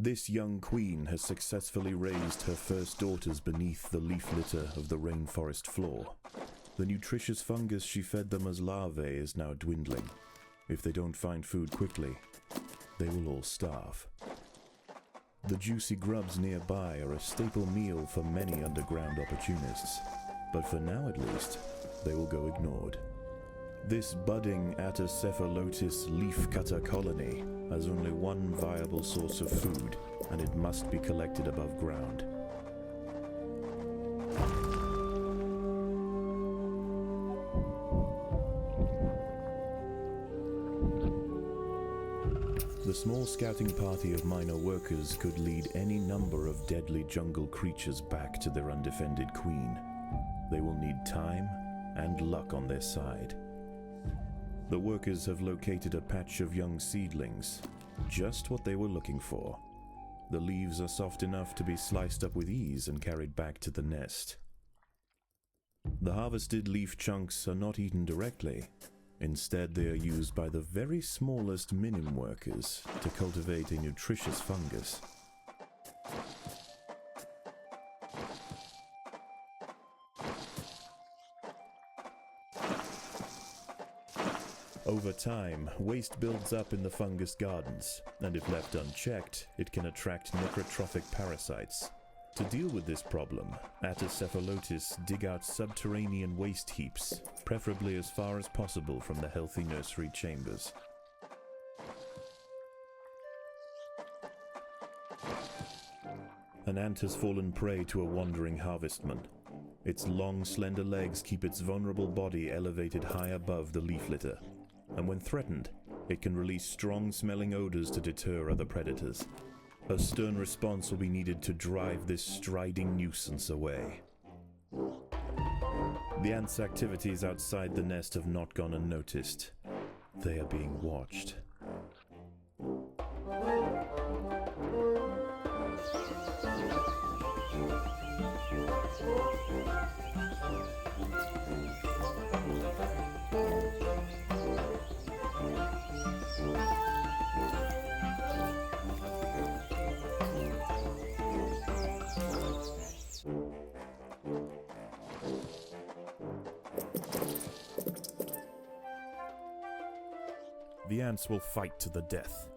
This young queen has successfully raised her first daughters beneath the leaf litter of the rainforest floor. The nutritious fungus she fed them as larvae is now dwindling. If they don't find food quickly, they will all starve. The juicy grubs nearby are a staple meal for many underground opportunists, but for now at least, they will go ignored. This budding Atacephalotis leafcutter colony has only one viable source of food, and it must be collected above ground. The small scouting party of minor workers could lead any number of deadly jungle creatures back to their undefended queen. They will need time and luck on their side. The workers have located a patch of young seedlings, just what they were looking for. The leaves are soft enough to be sliced up with ease and carried back to the nest. The harvested leaf chunks are not eaten directly. Instead, they are used by the very smallest minim workers to cultivate a nutritious fungus. Over time, waste builds up in the fungus gardens, and if left unchecked, it can attract necrotrophic parasites. To deal with this problem, Atacephalotis dig out subterranean waste heaps, preferably as far as possible from the healthy nursery chambers. An ant has fallen prey to a wandering harvestman. Its long, slender legs keep its vulnerable body elevated high above the leaf litter, and when threatened, it can release strong-smelling odors to deter other predators. A stern response will be needed to drive this striding nuisance away. The ant's activities outside the nest have not gone unnoticed. They are being watched. The ants will fight to the death.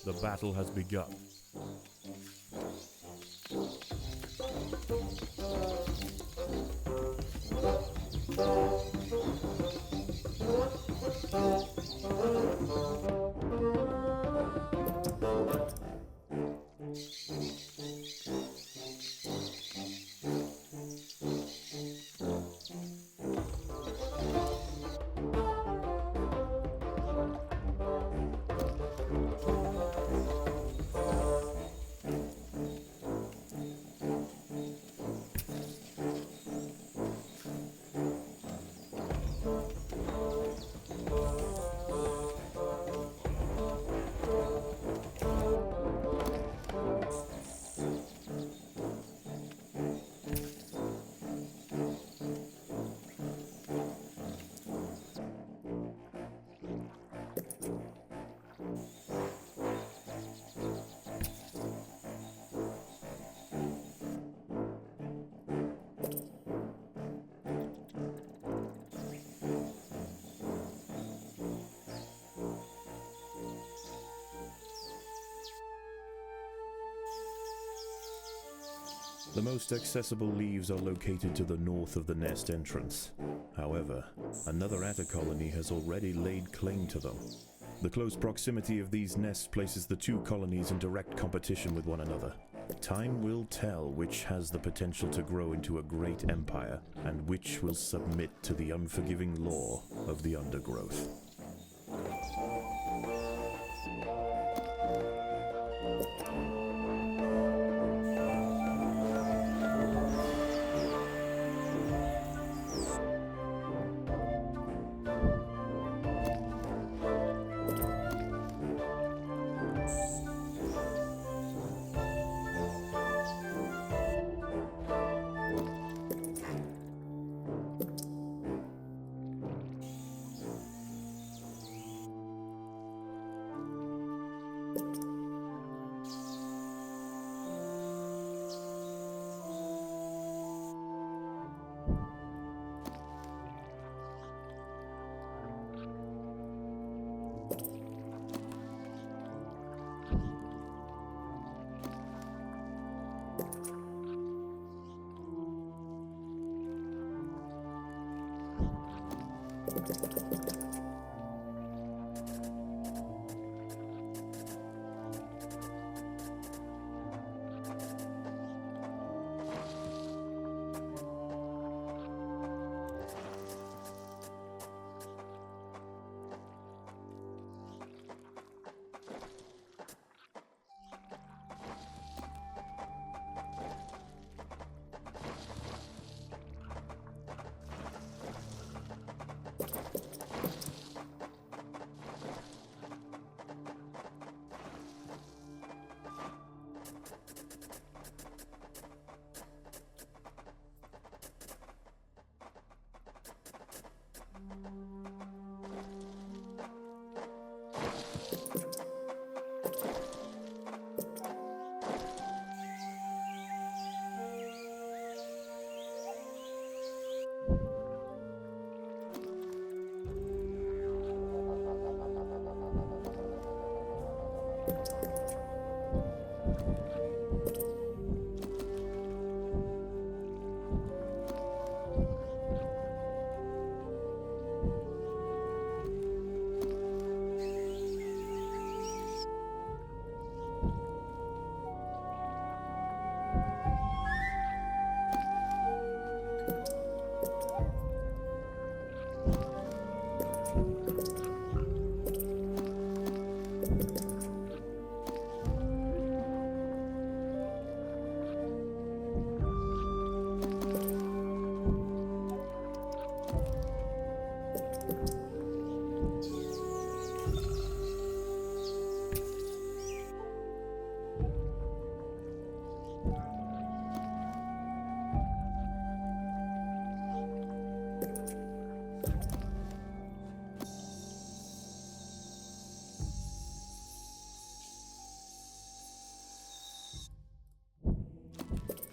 The battle has begun. The most accessible leaves are located to the north of the nest entrance. However, another atta colony has already laid claim to them. The close proximity of these nests places the two colonies in direct competition with one another. Time will tell which has the potential to grow into a great empire, and which will submit to the unforgiving law of the Undergrowth.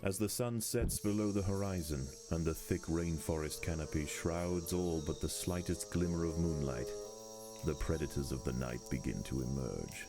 As the sun sets below the horizon and the thick rainforest canopy shrouds all but the slightest glimmer of moonlight, the predators of the night begin to emerge.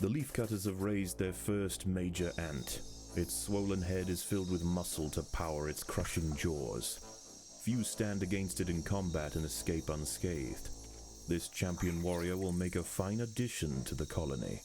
The leafcutters have raised their first major ant. Its swollen head is filled with muscle to power its crushing jaws. Few stand against it in combat and escape unscathed. This champion warrior will make a fine addition to the colony.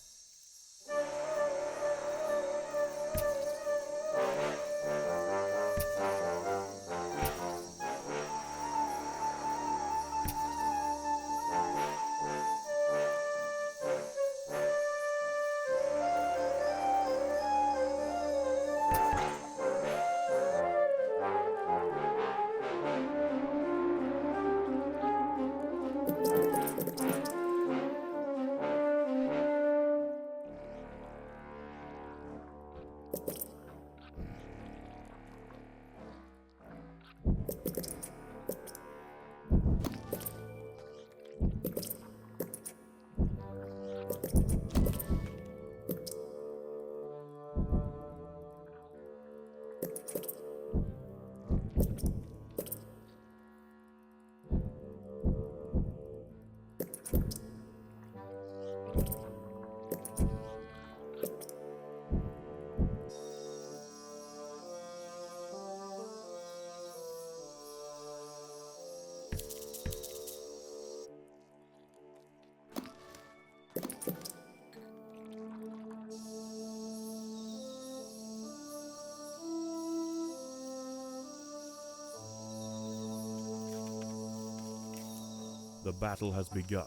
The battle has begun.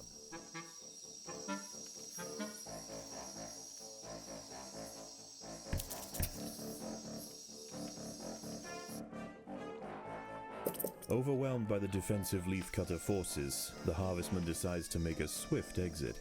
Overwhelmed by the defensive leafcutter forces, the harvestman decides to make a swift exit.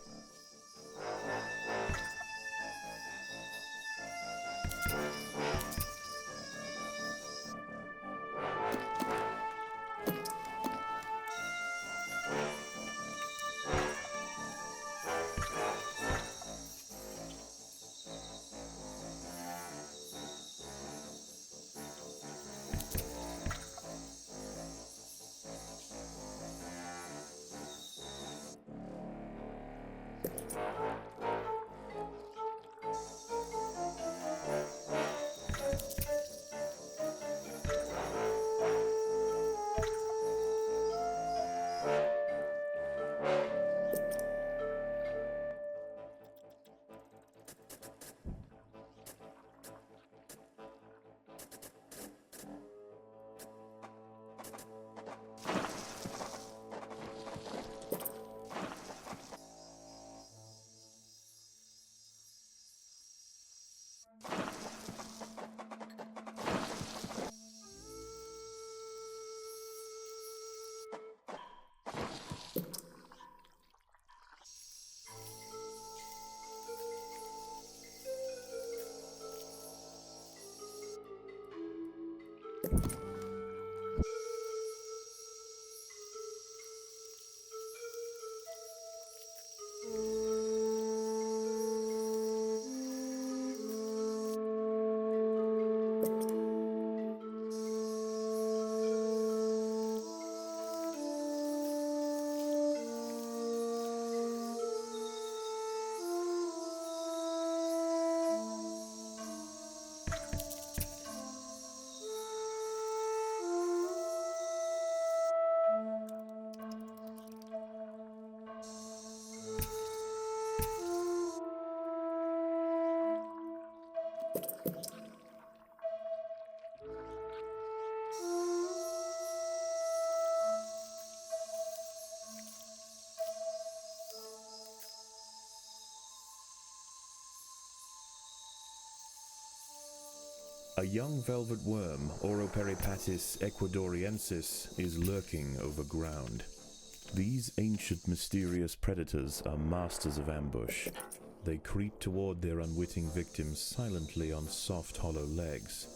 A young velvet worm, Oroperipatis ecuadoriensis, is lurking over ground. These ancient mysterious predators are masters of ambush. They creep toward their unwitting victims silently on soft, hollow legs.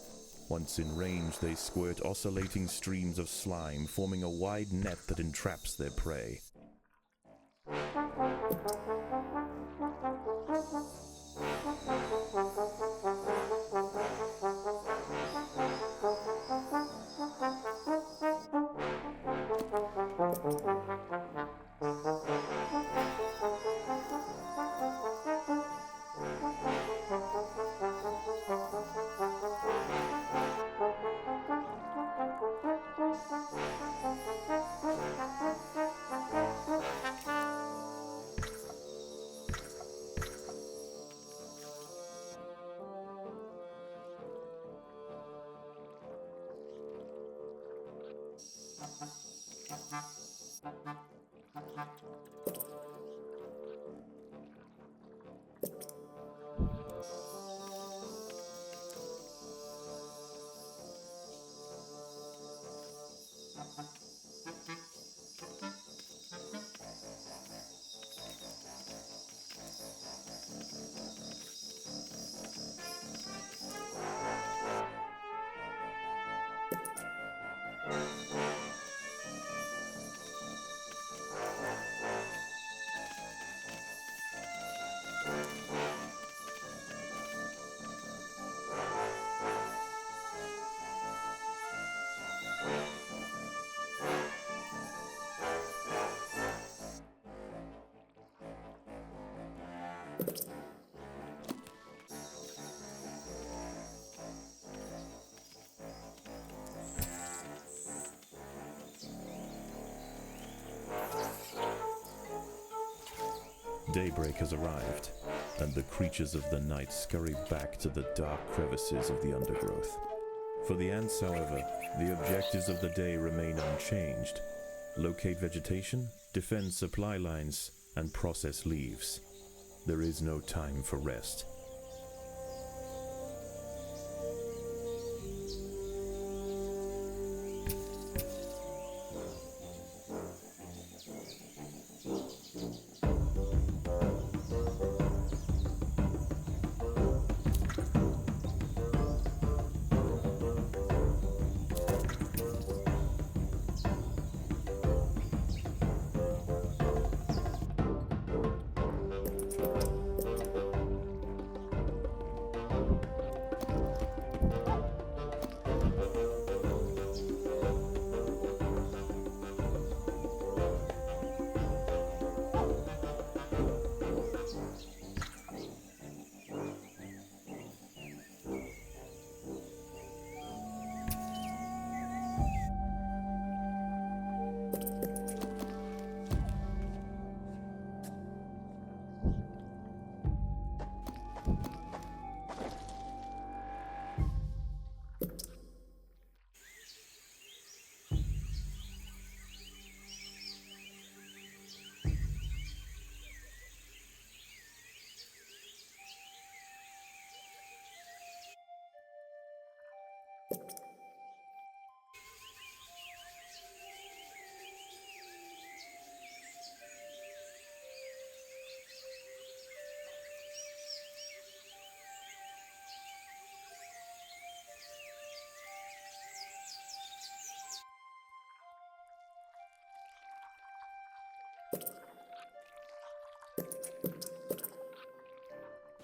Once in range, they squirt oscillating streams of slime, forming a wide net that entraps their prey. Daybreak has arrived, and the creatures of the night scurry back to the dark crevices of the undergrowth. For the ants, however, the objectives of the day remain unchanged. Locate vegetation, defend supply lines, and process leaves. There is no time for rest.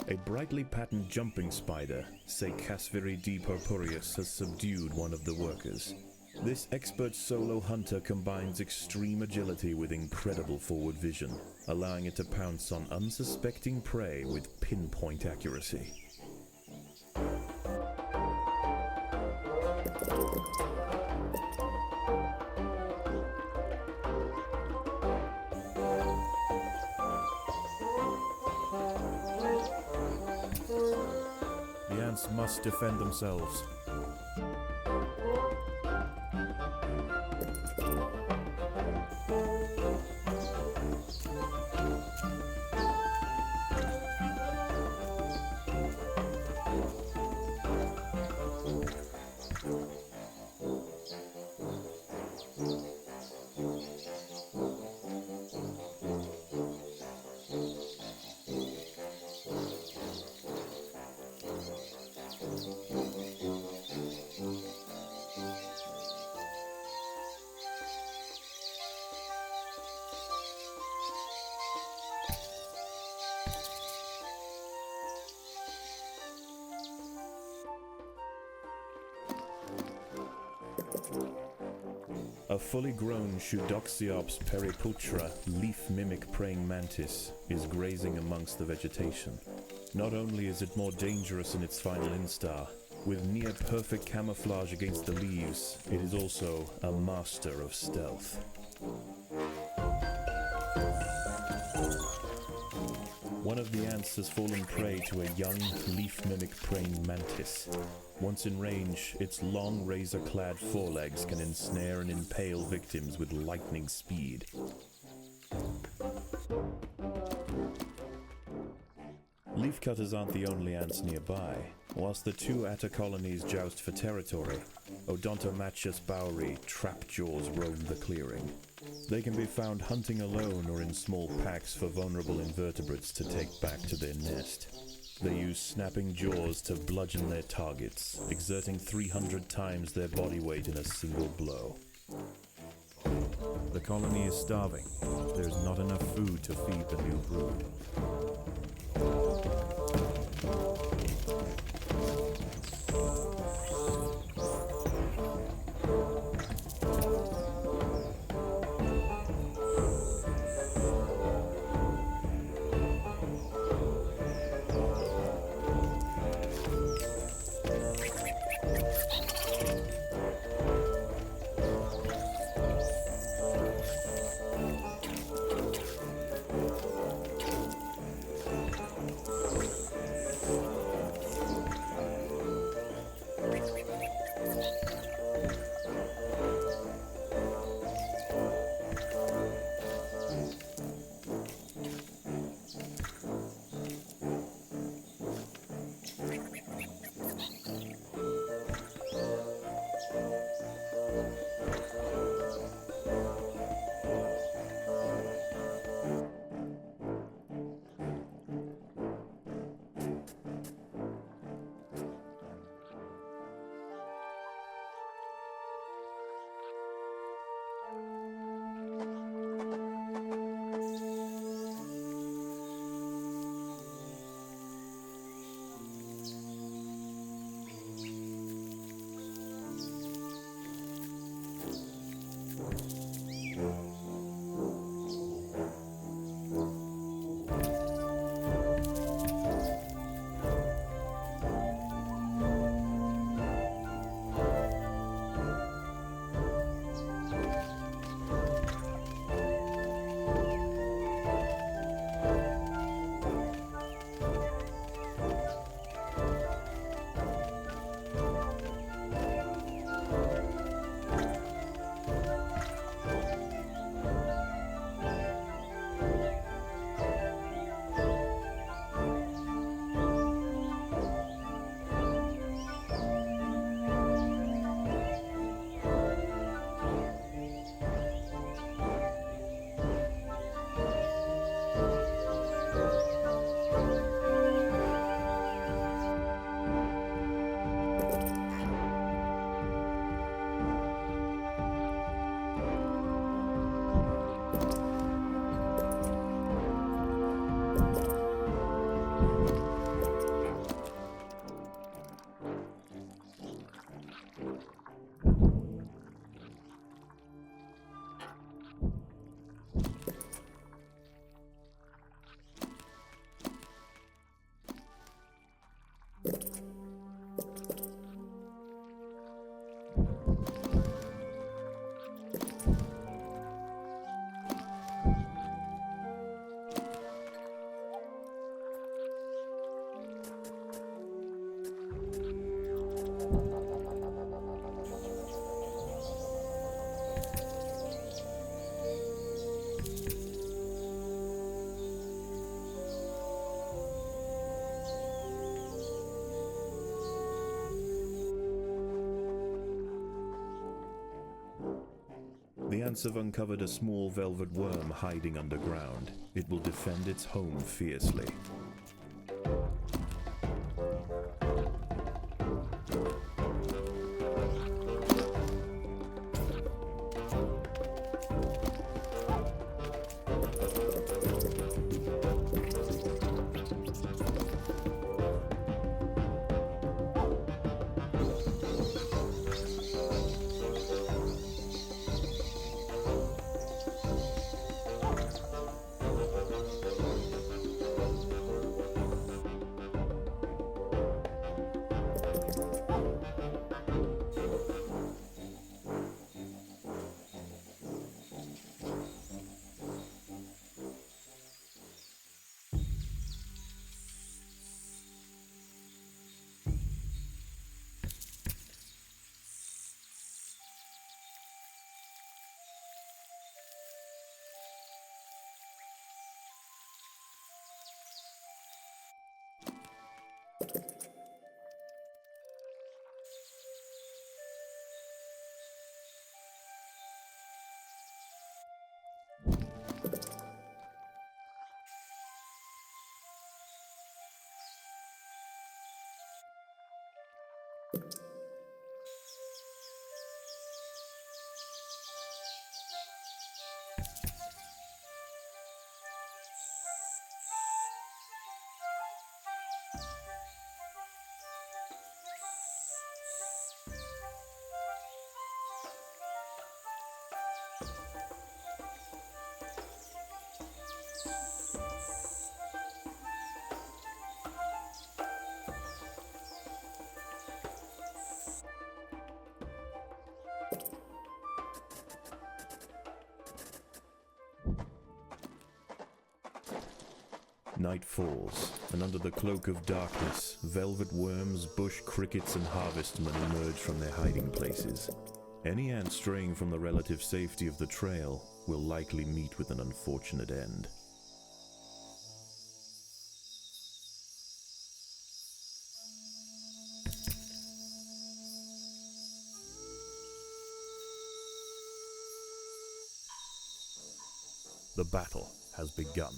A brightly patterned jumping spider, Casviri D. purpureus, has subdued one of the workers. This expert solo hunter combines extreme agility with incredible forward vision, allowing it to pounce on unsuspecting prey with pinpoint accuracy. The ants must defend themselves. A fully grown Pseudoxiops periputra leaf-mimic praying mantis is grazing amongst the vegetation. Not only is it more dangerous in its final instar, with near-perfect camouflage against the leaves, it is also a master of stealth. One of the ants has fallen prey to a young, leaf-mimic praying mantis. Once in range, its long razor-clad forelegs can ensnare and impale victims with lightning speed. Leafcutters aren't the only ants nearby. Whilst the two atta colonies joust for territory, Odontomachus bowery trapjaws roam the clearing. They can be found hunting alone or in small packs for vulnerable invertebrates to take back to their nest. They use snapping jaws to bludgeon their targets, exerting 300 times their body weight in a single blow. The colony is starving. There's not enough food to feed the new brood. The ants have uncovered a small velvet worm hiding underground. It will defend its home fiercely. Night falls, and under the cloak of darkness, velvet worms, bush crickets, and harvestmen emerge from their hiding places. Any ant straying from the relative safety of the trail will likely meet with an unfortunate end. The battle has begun.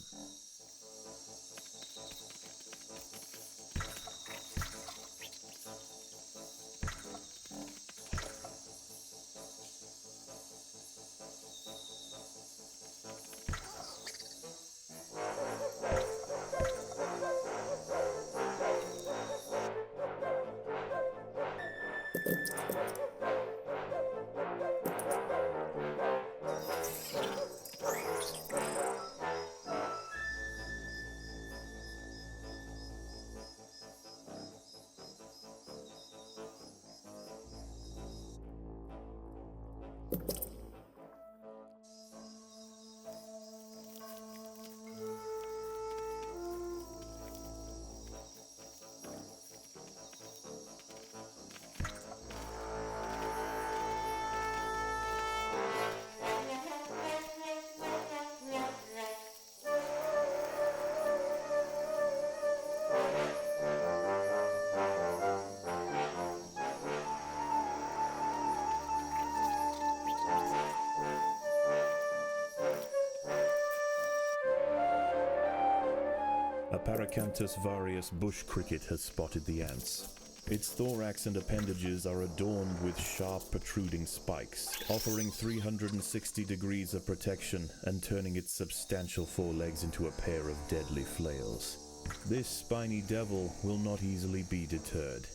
A Paracanthus varius bush cricket has spotted the ants. Its thorax and appendages are adorned with sharp protruding spikes, offering 360 degrees of protection and turning its substantial forelegs into a pair of deadly flails. This spiny devil will not easily be deterred.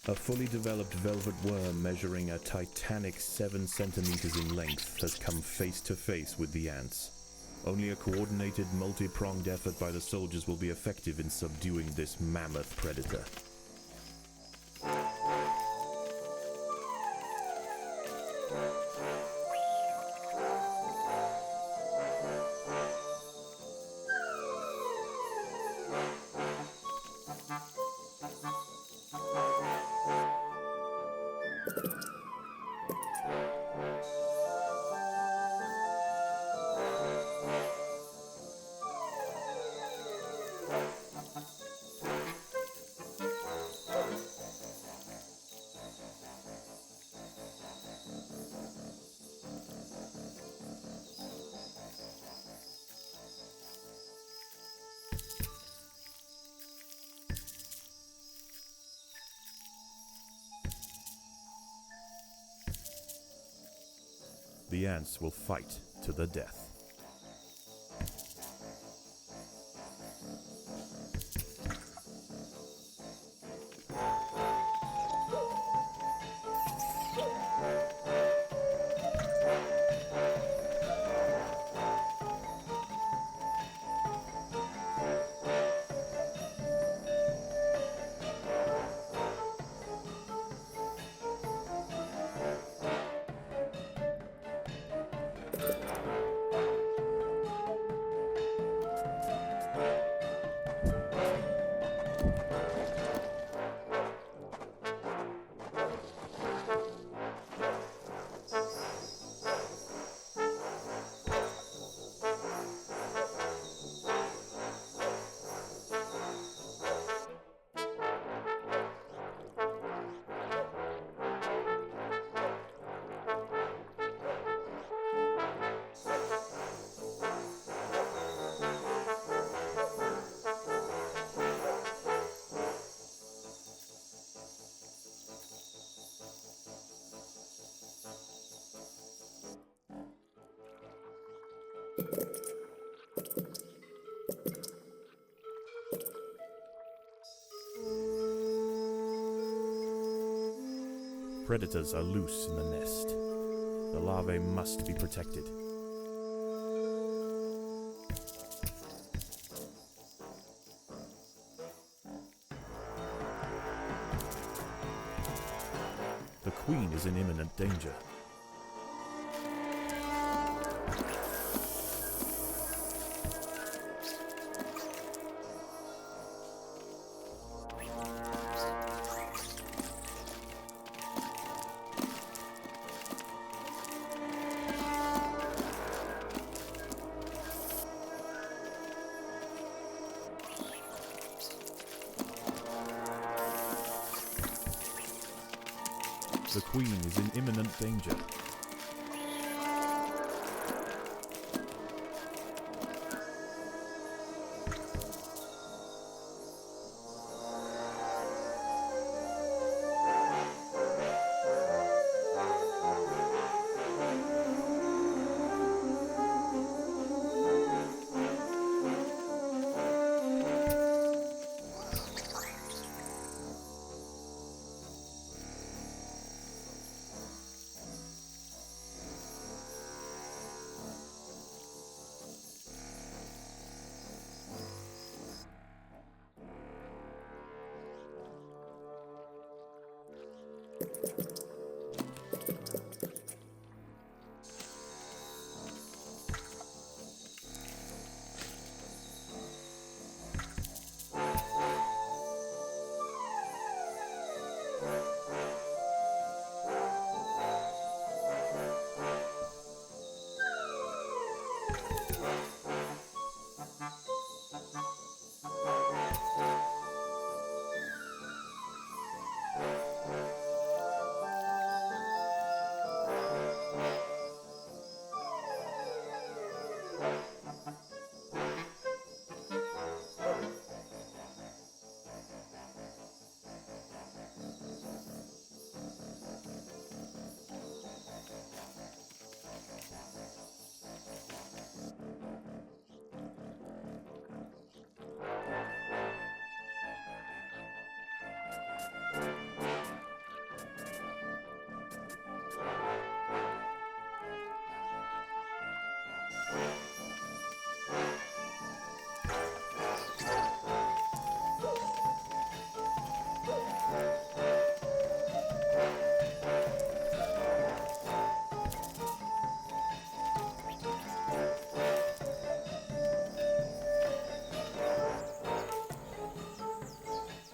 A fully developed velvet worm measuring a titanic 7 centimeters in length has come face to face with the ants. Only a coordinated, multi-pronged effort by the soldiers will be effective in subduing this mammoth predator. the ants will fight to the death. Predators are loose in the nest. The larvae must be protected. The queen is in imminent danger. The queen is in imminent danger.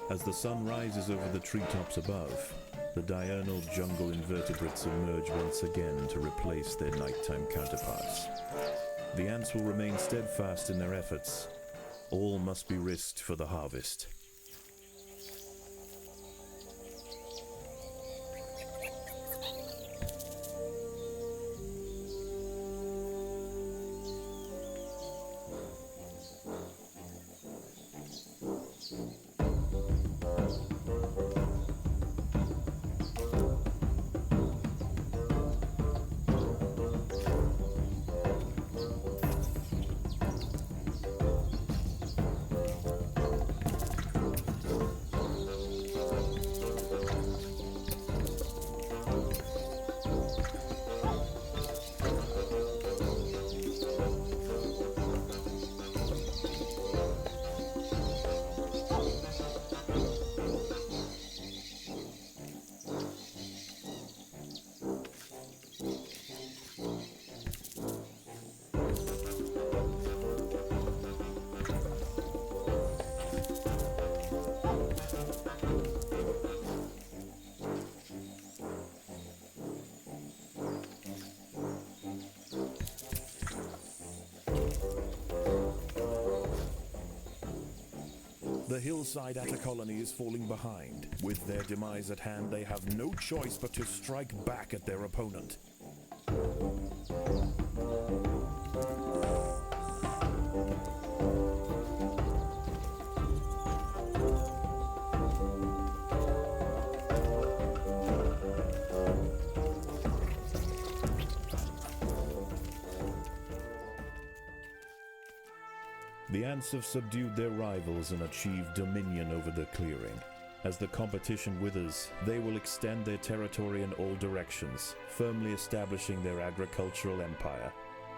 As the sun rises over the treetops above, the diurnal jungle invertebrates emerge once again to replace their nighttime counterparts. The ants will remain steadfast in their efforts. All must be risked for the harvest. The hillside Atta colony is falling behind. With their demise at hand, they have no choice but to strike back at their opponent. The ants have subdued their rivals and achieved dominion over the clearing. As the competition withers, they will extend their territory in all directions, firmly establishing their agricultural empire.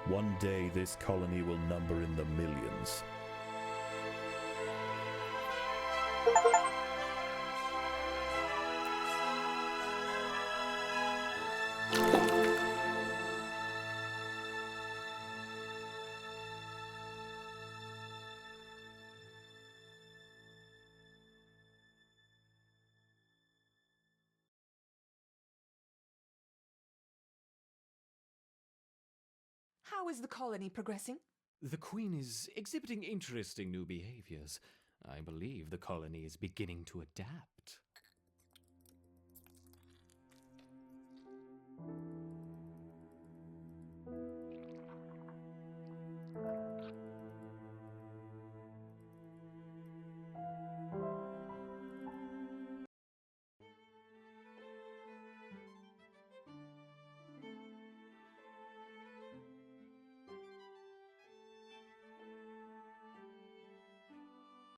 One day this colony will number in the millions. How is the colony progressing? The Queen is exhibiting interesting new behaviors. I believe the colony is beginning to adapt.